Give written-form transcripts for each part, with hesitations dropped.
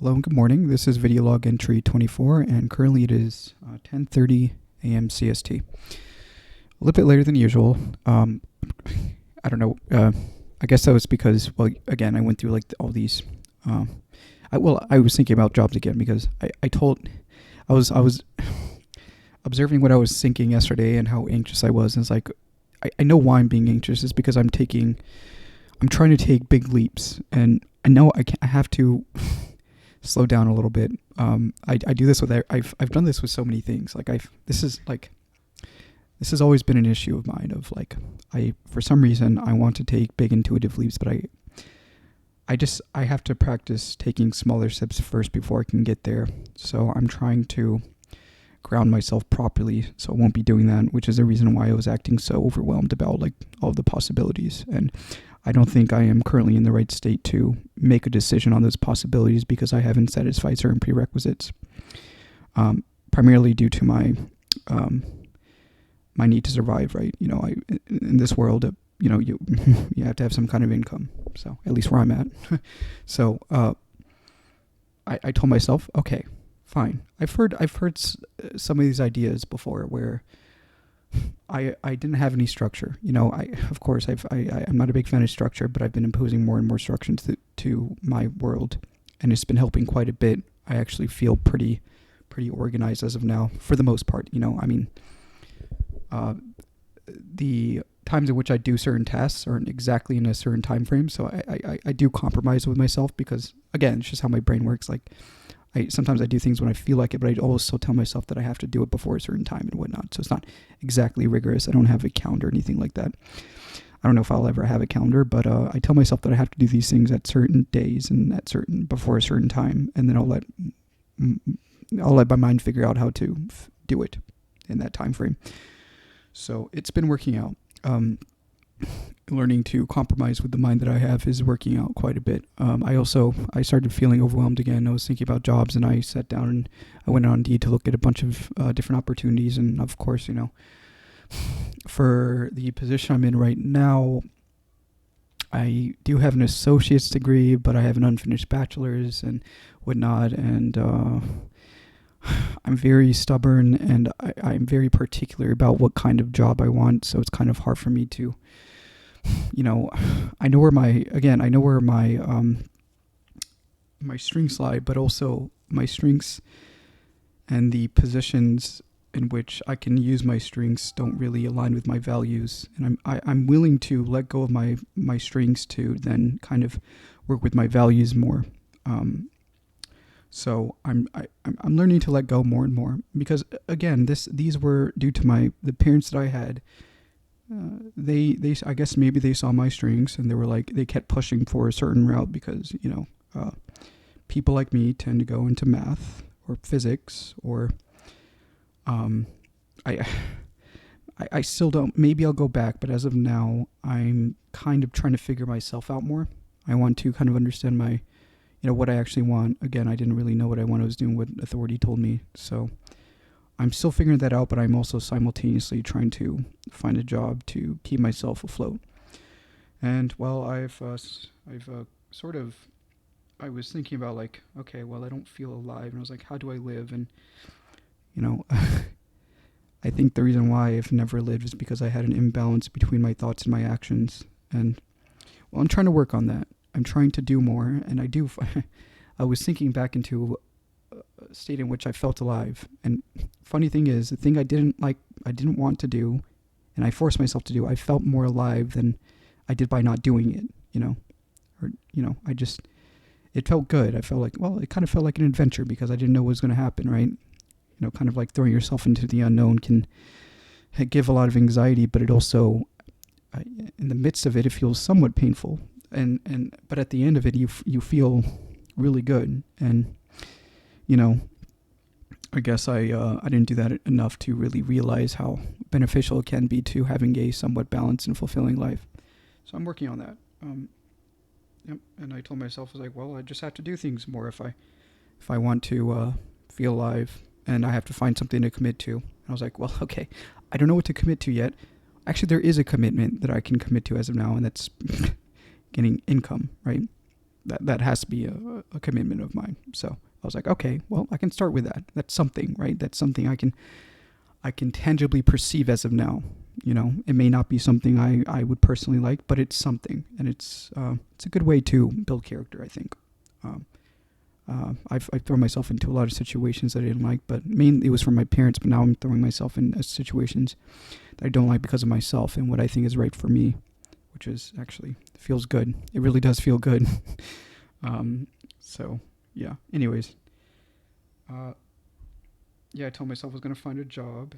Hello and good morning. This is video log entry 24, and currently it is 10:30 a.m. CST. A little bit later than usual. I don't know. I guess that was because, well, again, I went through like all these. I was thinking about jobs again because I was observing what I was thinking yesterday and how anxious I was, and it's like I know why I'm being anxious is because I'm trying to take big leaps, and I know I have to slow down a little bit. I do this with I've done this with so many things. This has always been an issue of mine. Of like for some reason I want to take big intuitive leaps, but I have to practice taking smaller steps first before I can get there. So I'm trying to ground myself properly, so I won't be doing that, which is the reason why I was acting so overwhelmed about like all of the possibilities. And I don't think I am currently in the right state to make a decision on those possibilities because I haven't satisfied certain prerequisites, primarily due to my need to survive. Right? In this world, you you have to have some kind of income. So at least where I'm at. So I told myself, okay, fine. I've heard some of these ideas before where I didn't have any structure. I'm not a big fan of structure, but I've been imposing more and more structure to my world, and it's been helping quite a bit. I actually feel pretty organized as of now, for the most part. The times in which I do certain tasks aren't exactly in a certain time frame, so I do compromise with myself because, again, it's just how my brain works. Like, sometimes I do things when I feel like it, but I also tell myself that I have to do it before a certain time and whatnot. So it's not exactly rigorous. I don't have a calendar or anything like that. I don't know if I'll ever have a calendar, but I tell myself that I have to do these things at certain days and before a certain time, and then I'll let my mind figure out how to do it in that time frame. So it's been working out. Learning to compromise with the mind that I have is working out quite a bit. I started feeling overwhelmed again. I was thinking about jobs, and I sat down and I went on Indeed to look at a bunch of different opportunities. And of course, for the position I'm in right now, I do have an associate's degree, but I have an unfinished bachelor's and whatnot. And I'm very stubborn, and I'm very particular about what kind of job I want. So it's kind of hard for me to, I know where my strengths lie, but also my strengths and the positions in which I can use my strengths don't really align with my values. And I'm willing to let go of my strengths to then kind of work with my values more. So I'm learning to let go more and more because, again, these were due to the parents that I had. They I guess maybe they saw my strengths and they kept pushing for a certain route because people like me tend to go into math or physics or I still don't. Maybe I'll go back, but as of now, I'm kind of trying to figure myself out more. I want to kind of understand what I actually want. Again, I didn't really know what I wanted. I was doing what authority told me. So I'm still figuring that out, but I'm also simultaneously trying to find a job to keep myself afloat. And well, I was thinking about like, okay, well, I don't feel alive. And I was like, how do I live? And, I think the reason why I've never lived is because I had an imbalance between my thoughts and my actions. And well, I'm trying to work on that. I'm trying to do more, and I was thinking back into a state in which I felt alive. And funny thing is, the thing I didn't want to do, and I forced myself to do, I felt more alive than I did by not doing it, it felt good. I felt like, well, it kind of felt like an adventure because I didn't know what was going to happen, right? Kind of like throwing yourself into the unknown can give a lot of anxiety, but it also, in the midst of it, it feels somewhat painful. But at the end of it, you feel really good. And, I guess I didn't do that enough to really realize how beneficial it can be to having a somewhat balanced and fulfilling life. So I'm working on that. Yep. And I told myself, I was like, well, I just have to do things more if I want to feel alive, and I have to find something to commit to. And I was like, well, okay, I don't know what to commit to yet. Actually, there is a commitment that I can commit to as of now, and that's getting income, right? that has to be a commitment of mine. So I was like, okay, well, I can start with that. That's something, right? That's something I can tangibly perceive as of now. It may not be something I would personally like, but it's something, and it's a good way to build character, I think. Um, I've thrown myself into a lot of situations that I didn't like, but mainly it was from my parents. But now I'm throwing myself in situations that I don't like because of myself and what I think is right for me, which is actually feels good. It really does feel good. So yeah. Anyways, yeah, I told myself I was gonna find a job,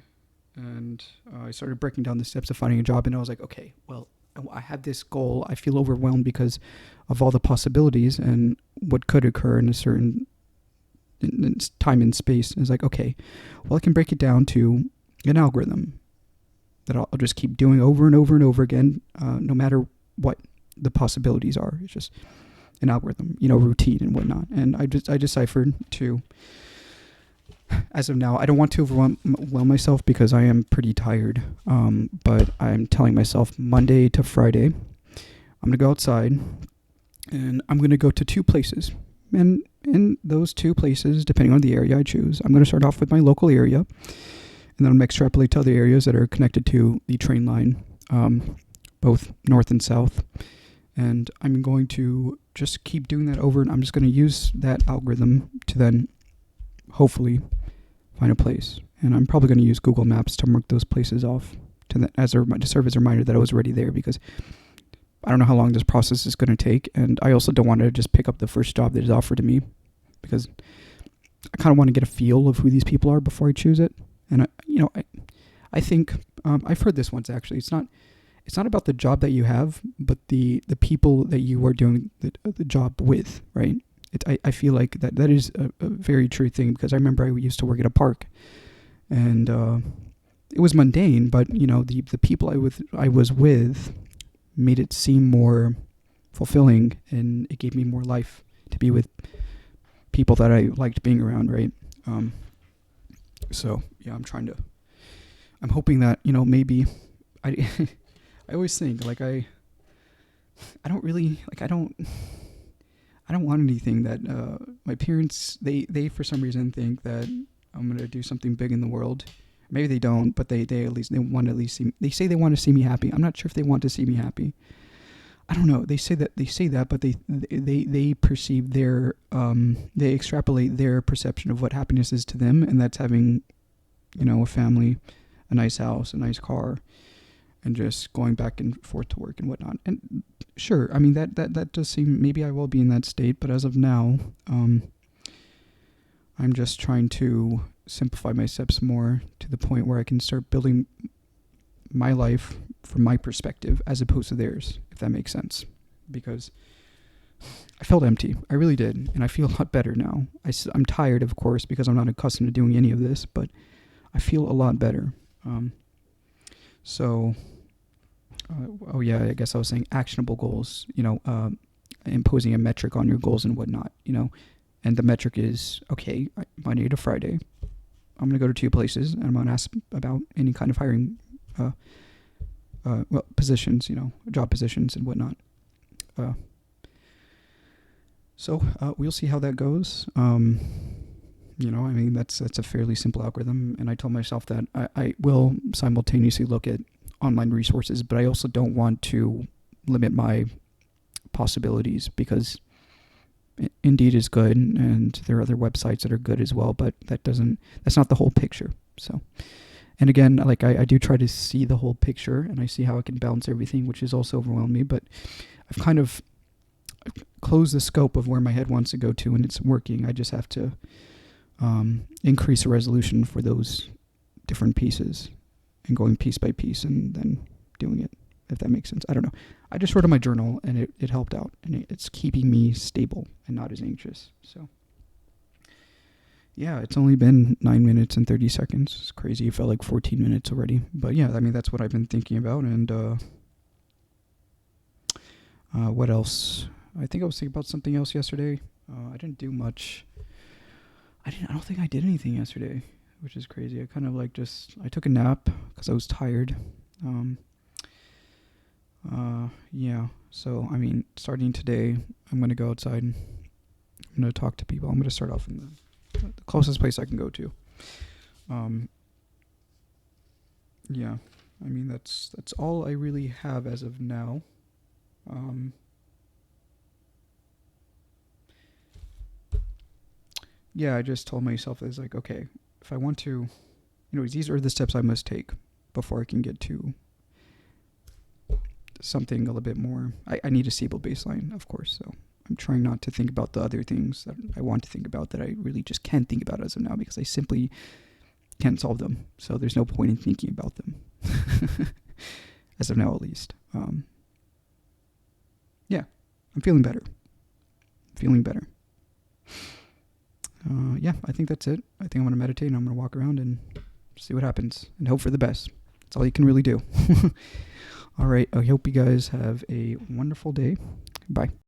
and I started breaking down the steps of finding a job, and I was like, okay, well, I have this goal. I feel overwhelmed because of all the possibilities and what could occur in a certain time and space. And it's like, okay, well, I can break it down to an algorithm that I'll just keep doing over and over and over again, no matter what the possibilities are. It's just an algorithm, routine and whatnot. And I deciphered to, as of now, I don't want to overwhelm myself because I am pretty tired. But I'm telling myself Monday to Friday, I'm going to go outside and I'm going to go to 2 places. And in those 2 places, depending on the area I choose, I'm going to start off with my local area, and then I'm going to extrapolate to other areas that are connected to the train line, both north and south. And I'm going to just keep doing that over, and I'm just going to use that algorithm to then hopefully find a place. And I'm probably going to use Google Maps to mark those places off to serve as a reminder that I was already there, because I don't know how long this process is going to take, and I also don't want to just pick up the first job that is offered to me, because I kind of want to get a feel of who these people are before I choose it. And I think I've heard this once, actually. It's not about the job that you have, but the people that you are doing the job with, right? I feel like that is a very true thing, because I remember I used to work at a park, and it was mundane, but the people I was with made it seem more fulfilling, and it gave me more life to be with people that I liked being around, right? So yeah, I'm hoping that maybe I I always think like I don't really like I don't want anything that my parents they for some reason think that I'm gonna do something big in the world. Maybe they don't, but they want to at least see. They say they want to see me happy. I'm not sure if they want to see me happy. I don't know. They say that, but they perceive they extrapolate their perception of what happiness is to them, and that's having, a family, a nice house, a nice car, and just going back and forth to work and whatnot. And sure, I mean that does seem, maybe I will be in that state, but as of now, I'm just trying to simplify my steps more to the point where I can start building my life from my perspective as opposed to theirs, if that makes sense. Because I felt empty. I really did. And I feel a lot better now. I'm tired, of course, because I'm not accustomed to doing any of this, but I feel a lot better. I guess I was saying actionable goals, imposing a metric on your goals and whatnot, and the metric is, okay, Monday to Friday, I'm going to go to 2 places, and I'm going to ask about any kind of hiring positions, job positions and whatnot. So we'll see how that goes. That's a fairly simple algorithm, and I told myself that I will simultaneously look at online resources, but I also don't want to limit my possibilities, because Indeed is good, and there are other websites that are good as well, but that's not the whole picture. So, and again, like I do try to see the whole picture, and I see how I can balance everything, which has also overwhelmed me, but I've kind of closed the scope of where my head wants to go to, and it's working. I just have to increase the resolution for those different pieces and going piece by piece and then doing it, if that makes sense. I don't know. I just wrote in my journal, and it helped out, and it's keeping me stable and not as anxious. So yeah, it's only been 9 minutes and 30 seconds. It's crazy. It felt like 14 minutes already. But yeah, I mean, that's what I've been thinking about. And what else? I think I was thinking about something else yesterday. I didn't do much. I don't think I did anything yesterday, which is crazy. I kind of I took a nap because I was tired. Yeah. So, I mean, starting today, I'm going to go outside. I'm going to talk to people. I'm going to start off in the closest place I can go to. Yeah, I mean, that's all I really have as of now. Yeah, I just told myself, it's like, okay, if I want to, these are the steps I must take before I can get to something a little bit more. I need a stable baseline, of course, so I'm trying not to think about the other things that I want to think about that I really just can't think about as of now because I simply can't solve them. So there's no point in thinking about them, as of now at least. Yeah, I'm feeling better. Yeah, I think that's it. I think I'm going to meditate and I'm going to walk around and see what happens and hope for the best. That's all you can really do. All right, I hope you guys have a wonderful day. Bye.